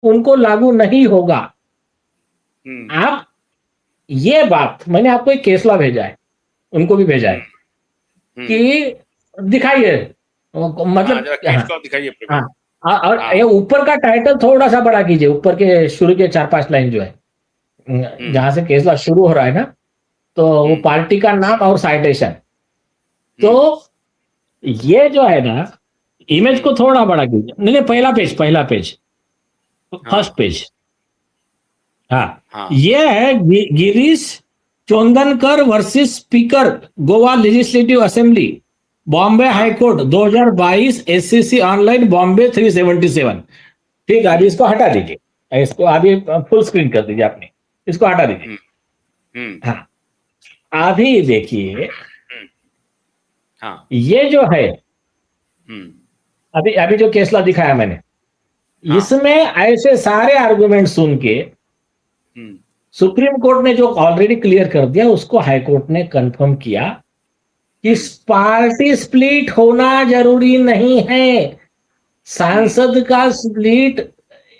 उनको लागू नहीं होगा। आप ये बात मैंने आपको एक केस लॉ भेजा है, उनको भी भेजा है कि दिखाइए मतलब जरा केस लॉ दिखाइए हाँ, और हाँ। ये ऊपर का टाइटल थोड़ा सा बड़ा कीजिए, ऊपर के शुरू के 4-5 लाइन जो है, जहां से केस लॉ शुरू हो रहा है ना, तो वो पार्टी का नाम और साइटेशन। तो ये जो है ना, इमेज को थोड़ा बड़ा कीजिए, नहीं पहला पेज फर्स्ट पेज। हाँ, ये है Girish Chodankar versus speaker Goa legislative assembly, Bombay high court 2022, SCC online Bombay 377। ठीक है, अभी इसको हटा दीजिए, इसको अभी फुल स्क्रीन कर दीजिए, आपने इसको हटा दीजिए। हाँ, अभी देखिए, ये जो है अभी अभी जो केस लॉ दिखाया मैंने, इसमें ऐसे सारे आर्गुमेंट सुन के सुप्रीम कोर्ट ने जो ऑलरेडी क्लियर कर दिया, उसको हाई कोर्ट ने कंफर्म किया कि पार्टी स्प्लिट होना जरूरी नहीं है। सांसद का स्प्लिट,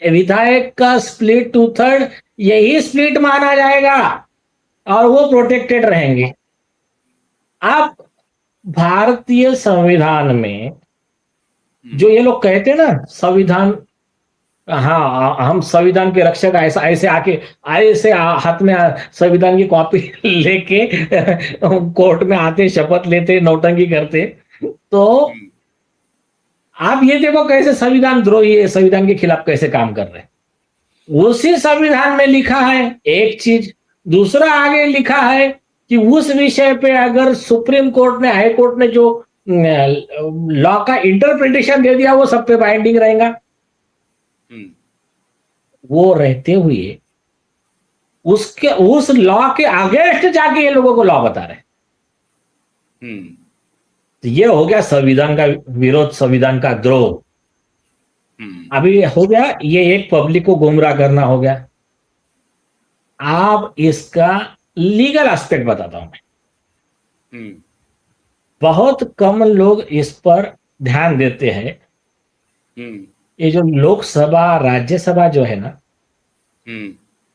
विधायक का स्प्लिट 2/3 यही स्प्लिट माना जाएगा और वो प्रोटेक्टेड रहेंगे। अब भारतीय संविधान में जो ये लोग कहते हैं ना, संविधान, हाँ हम संविधान के रक्षक, ऐसा ऐसे आके ऐसे हाथ में संविधान की कॉपी लेके कोर्ट में आते, शपथ लेते, नौटंकी करते। तो आप ये देखो कैसे संविधान द्रोही है, संविधान के खिलाफ कैसे काम कर रहे हैं। उसी संविधान में लिखा है एक चीज, दूसरा आगे लिखा है कि उस विषय पे अगर सुप्रीम कोर्ट ने, हाई कोर्ट ने जो लॉ का इंटरप्रिटेशन दे दिया, वो सब पे बाइंडिंग रहेगा। वो रहते हुए उसके उस लॉ के अगेंस्ट जाके ये लोगों को लॉ बता रहे। तो ये हो गया संविधान का विरोध, संविधान का द्रोह। अभी हो गया, ये एक पब्लिक को गुमराह करना हो गया। आप इसका लीगल एस्पेक्ट बताता हूं मैं। बहुत कम लोग इस पर ध्यान देते हैं। ये जो लोकसभा राज्यसभा जो है ना,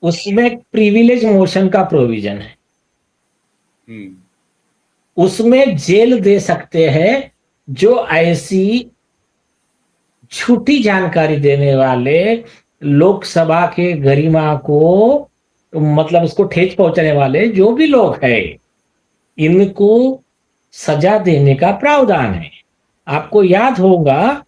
उसमें प्रिविलेज मोशन का प्रोविजन है। उसमें जेल दे सकते हैं जो ऐसी झूठी जानकारी देने वाले, लोकसभा के गरिमा को मतलब उसको ठेस पहुंचाने वाले जो भी लोग हैं, इनको सजा देने का प्रावधान है। आपको याद होगा,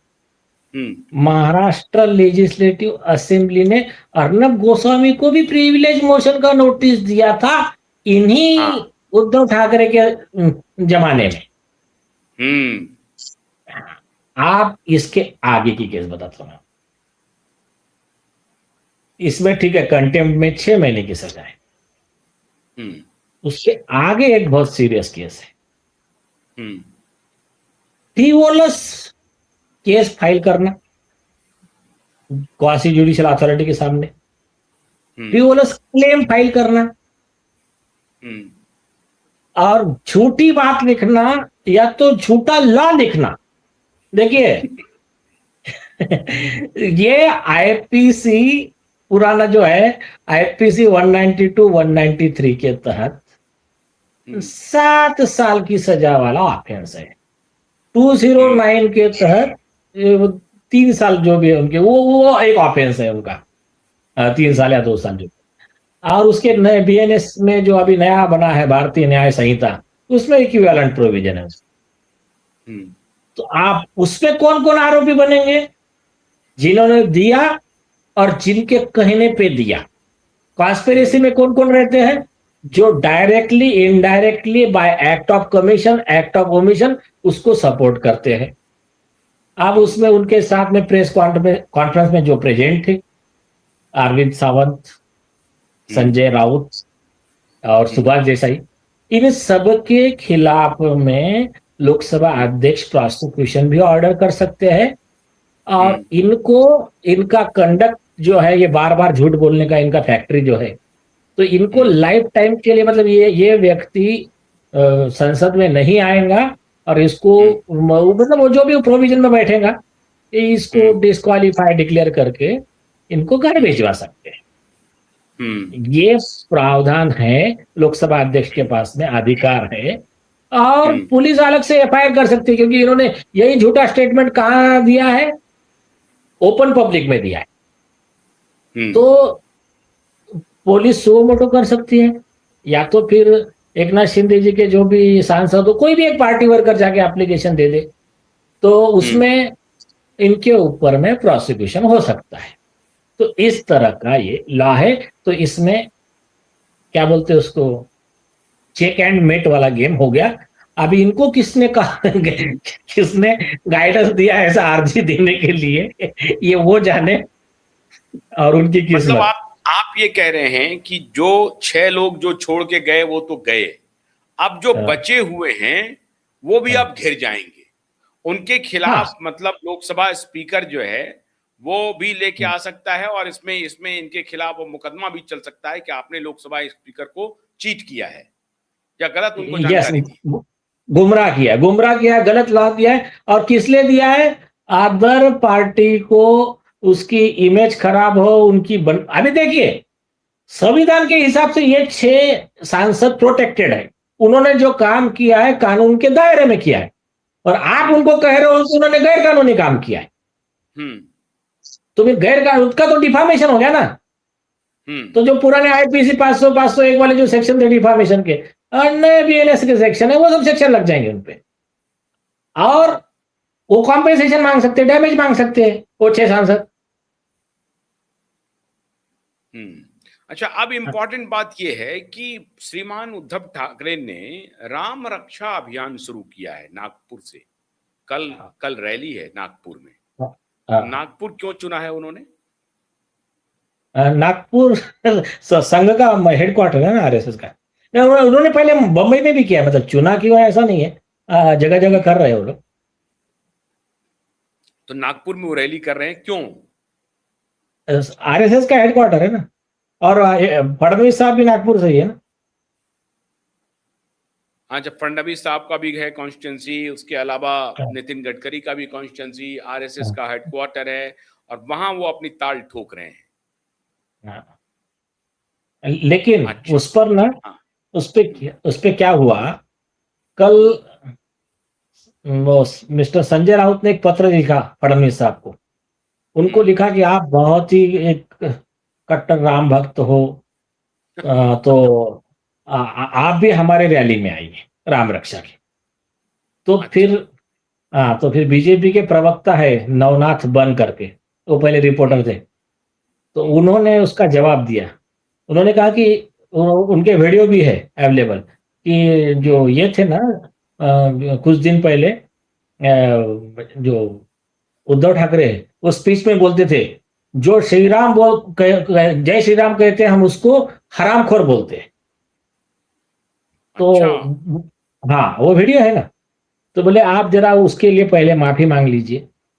महाराष्ट्र लेजिस्लेटिव असेंबली ने अर्नब गोस्वामी को भी प्रिविलेज मोशन का नोटिस दिया था, इन्हीं उद्धव ठाकरे के जमाने में। आप इसके आगे की केस बताता हूं। इसमें ठीक है, कंटेम्प्ट में 6 महीने की सजा है। उसके आगे एक बहुत सीरियस केस है, फ्रीवोलस केस फाइल करना क्वासी जुडिशियल अथॉरिटी के सामने, फ्रीवोलस क्लेम फाइल करना और झूठी बात लिखना या तो झूठा लॉ लिखना। देखिए ये आईपीसी पुराना जो है, आईपीसी 192 193 के तहत 7 साल की सजा वाला ऑफेंस है। 209 के तहत 3 साल जो भी है उनके, वो एक ऑफेंस है उनका, 3 साल या 2 साल जो। और उसके नए बीएनएस में जो अभी नया बना है भारतीय न्याय संहिता, उसमें इक्विवेलेंट प्रोविजन है। तो आप उसमें कौन कौन आरोपी बनेंगे? जिन्होंने दिया और जिनके कहने पे दिया। कॉन्स्पिरेसी में कौन कौन रहते हैं? जो directly, indirectly, bye act of commission, act of omission उसको सपोर्ट करते हैं। अब उसमें उनके साथ में प्रेस कॉन्फ्रेंस में जो प्रेजेंट थे, अरविंद सावंत, संजय राउत और सुभाष देसाई, इन सब के खिलाफ में लोकसभा अध्यक्ष प्रोसिक्यूशन भी ऑर्डर कर सकते हैं। और इनको, इनका कंडक्ट जो है, ये बार बार झूठ बोलने का इनका फैक्ट्री जो है, तो इनको लाइफ टाइम के लिए, मतलब ये व्यक्ति संसद में नहीं आएगा और इसको मतलब वो जो भी प्रोविजन में बैठेगा, इसको डिस्क्वालीफाई डिक्लेयर करके इनको घर भिजवा सकते हैं। ये प्रावधान है, लोकसभा अध्यक्ष के पास में अधिकार है, और पुलिस अलग से एफआईआर कर सकती है, क्योंकि इन्होंने यही झूठा स्टेटमेंट कहाँ दिया है, ओपन पब्लिक में दिया है। तो पुलिस सो मोटो कर सकती है, या तो फिर एक नाथ शिंदे जी के जो भी सांसद हो, कोई भी एक पार्टी वर्कर जाके एप्लीकेशन दे दे, तो उसमें इनके ऊपर में प्रोसिक्यूशन हो सकता है। तो इस तरह का ये लॉ है। तो इसमें क्या बोलते हैं उसको, चेक एंड मेट वाला गेम हो गया। अभी इनको किसने कहा, किसने गाइडेंस दिया ऐसा आरजी देने के लिए, ये वो जाने और उनकी किस्मत। मतलब आप ये कह रहे हैं कि जो 6 लोग जो छोड़ के गए वो तो गए, अब जो बचे हुए हैं वो भी अब घिर जाएंगे, उनके खिलाफ मतलब लोकसभा स्पीकर जो है वो भी लेके आ सकता है, और इसमें इनके खिलाफ मुकदमा भी चल सकता है कि आपने लोकसभा स्पीकर को चीट किया है या गलत उनको जानकारी दी, गुमराह किया, गलत लॉ दिया है। और किस लिए दिया है, अदर पार्टी को उसकी इमेज खराब हो, उनकी अभी देखिए संविधान के हिसाब से ये 6 सांसद प्रोटेक्टेड है, उन्होंने जो काम किया है कानून के दायरे में किया है, और आप उनको कह रहे हो कि उन्होंने गैर कानूनी काम किया है। तो फिर गैर कानून का तो डिफामेशन हो गया ना। तो जो पुराने आईपीसी 501 वाले जो सेक्शन थे डिफामेशन के, और नए बीएनएस के सेक्शन है, वो सब सेक्शन लग जाएंगे उनपे, और वो कॉम्पेंसेशन मांग सकते हैं, डैमेज मांग सकते हैं वो 6 सांसद। अच्छा, अब इंपॉर्टेंट बात यह है कि श्रीमान उद्धव ठाकरे ने राम रक्षा अभियान शुरू किया है नागपुर से। कल रैली है नागपुर में। नागपुर क्यों चुना है उन्होंने? नागपुर संघ का हेडक्वार्टर है ना आरएसएस का। उन्होंने पहले बंबई में भी किया, मतलब चुना क्यों है ऐसा नहीं है, जगह जगह कर रहे हैं वो लोग। तो नागपुर में वो रैली कर रहे हैं क्यों? आरएसएस का हेडक्वार्टर है ना, और फडणवीस साहब भी नागपुर से ही है ना। हाँ, जब फडणवीस साहब का भी है कॉन्स्टिट्यूंसी, उसके अलावा नितिन गडकरी का भी कॉन्स्टिट्यूंसी, आरएसएस का हेडक्वार्टर है, और वहां वो अपनी ताल ठोक रहे हैं। लेकिन उस पर ना, उस पे क्या हुआ, कल वो मिस्टर संजय राउत ने एक पत्र लिखा फडणवीस साहब को। उनको लिखा कि आप बहुत ही एक कट्टर राम भक्त हो, तो आप भी हमारे रैली में आइए राम रक्षा की। तो फिर बीजेपी के प्रवक्ता है नवनाथ बन करके, वो पहले रिपोर्टर थे, तो उन्होंने उसका जवाब दिया। उन्होंने कहा कि उनके वीडियो भी है अवेलेबल, कि जो ये थे ना कुछ दिन पहले जो उद्धव ठाकरे वो स्पीच में बोलते थे, जो श्रीराम जय श्री राम कहते हैं हम उसको हरामखोर बोलते हैं। तो हाँ, वो वीडियो है ना। तो बोले आप जरा उसके लिए पहले माफी मांग लीजिए,